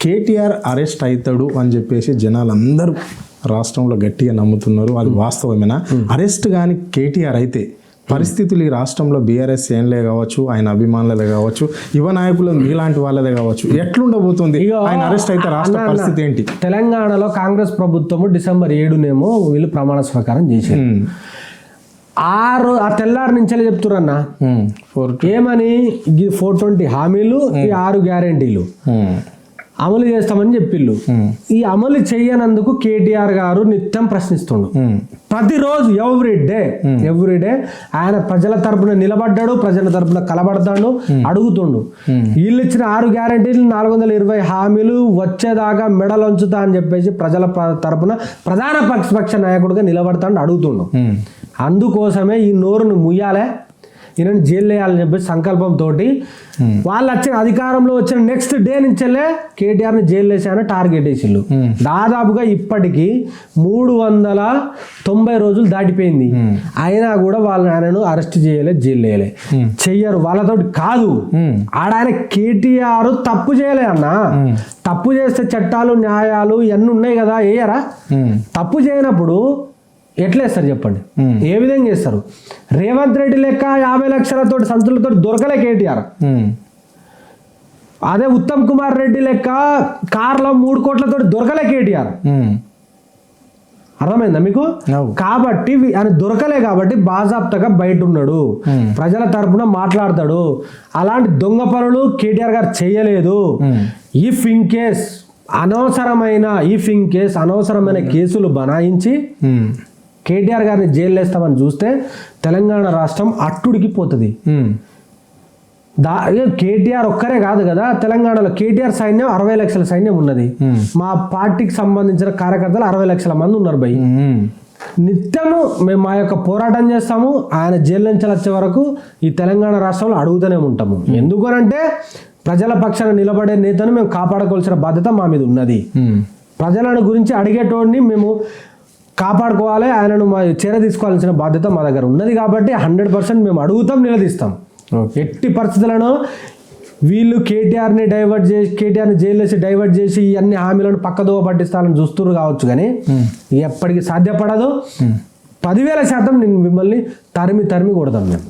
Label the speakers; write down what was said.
Speaker 1: KTR arrest అవుతాడు అని చెప్పేసి జనాలందరూ రాష్ట్రంలో గట్టిగా నమ్ముతున్నారు. అది వాస్తవమేనా? అరెస్ట్ కానీ కేటీఆర్ అయితే పరిస్థితులు ఈ రాష్ట్రంలో బీఆర్ఎస్ శ్రేణులే కావచ్చు, ఆయన అభిమానులదే కావచ్చు, యువ నాయకులు మీలాంటి వాళ్ళదే కావచ్చు, ఎట్లుండబోతుంది ఆయన అరెస్ట్ అయితే రాష్ట్ర పరిస్థితి ఏంటి?
Speaker 2: తెలంగాణలో కాంగ్రెస్ ప్రభుత్వము December 7 వీళ్ళు ప్రమాణ స్వీకారం చేశారు. ఆ తెల్లారి నుంచే చెప్తురన్న ఏమని 420 హామీలు, ఈ 6 గ్యారెంటీలు అమలు చేస్తామని చెప్పిళ్ళు. ఈ అమలు చేయనందుకు కేటీఆర్ గారు నిత్యం ప్రశ్నిస్తుండు. ప్రతిరోజు ఎవ్రీడే ఆయన ప్రజల తరపున నిలబడ్డాడు, ప్రజల తరపున కలబడతాడు, అడుగుతుండు. వీళ్ళు ఇచ్చిన 6 గ్యారెంటీలు 420 హామీలు వచ్చేదాకా మెడలంచుతా అని చెప్పేసి ప్రజల తరపున ప్రధాన పక్ష నాయకుడిగా నిలబడతాడు, అడుగుతుండు. అందుకోసమే ఈ నోరును ముయ్యాలే, ఈయనని జైలు వేయాలని చెప్పేసి సంకల్పంతో వాళ్ళు వచ్చిన అధికారంలో వచ్చిన నెక్స్ట్ డే నుంచెల్లే కేటీఆర్ని జైలు వేసాయని టార్గెట్ వేసిళ్ళు. దాదాపుగా ఇప్పటికీ 390 రోజులు దాటిపోయింది. అయినా కూడా ఆయనను అరెస్ట్ చేయలే, జైలు వేయలే, చెయ్యరు. వాళ్ళతోటి కాదు, ఆయన కేటీఆర్ తప్పు చేయలే అన్న. తప్పు చేస్తే చట్టాలు న్యాయాలు ఇవన్నీ ఉన్నాయి కదా, వేయరా? తప్పు చేయనప్పుడు ఎట్లా వేస్తారు చెప్పండి? ఏ విధంగా చేస్తారు? రేవంత్ రెడ్డి లెక్క 50 లక్షలతో సంచులతో దొరకలే కేటీఆర్. అదే ఉత్తమ్ కుమార్ రెడ్డి లెక్క కార్లో 3 కోట్లతో దొరకలే కేటీఆర్. అర్థమైందా మీకు? కాబట్టి ఆయన దొరకలే కాబట్టి బాజాప్తగా బయట ఉన్నాడు, ప్రజల తరపున మాట్లాడతాడు. అలాంటి దొంగ పనులు కేటీఆర్ గారు చేయలేదు. ఇఫ్ ఇన్ కేస్ అనవసరమైన కేసులు బనాయించి కేటీఆర్ గారిని జైలు వేస్తామని చూస్తే తెలంగాణ రాష్ట్రం అట్టుడికి పోతుంది. కేటీఆర్ ఒక్కరే కాదు కదా తెలంగాణలో. కేటీఆర్ సైన్యం 60 లక్షల సైన్యం ఉన్నది. మా పార్టీకి సంబంధించిన కార్యకర్తలు 60 లక్షల మంది ఉన్నారు భయ్. నిత్యము మేము మా యొక్క పోరాటం చేస్తాము. ఆయన జైలు నుంచి వచ్చే వరకు ఈ తెలంగాణ రాష్ట్రంలో అడుగుతూనే ఉంటాము. ఎందుకనంటే ప్రజల పక్షాన నిలబడే నేతను మేము కాపాడుకోవాల్సిన బాధ్యత మా మీద ఉన్నది. ప్రజలను గురించి అడిగేటోడిని మేము కాపాడుకోవాలి, ఆయనను చర్య తీసుకోవాల్సిన బాధ్యత మా దగ్గర ఉన్నది. కాబట్టి 100% మేము అడుగుతాం, నిలదీస్తాం. ఎట్టి పరిస్థితులను వీళ్ళు కేటీఆర్ని జైలు వేసి డైవర్ట్ చేసి అన్ని హామీలను పక్కదోవ పట్టిస్తారని చూస్తున్నారు కావచ్చు, కానీ ఎప్పటికీ సాధ్యపడదు. 10,000% నేను మిమ్మల్ని తరిమి కొడతాం మేము.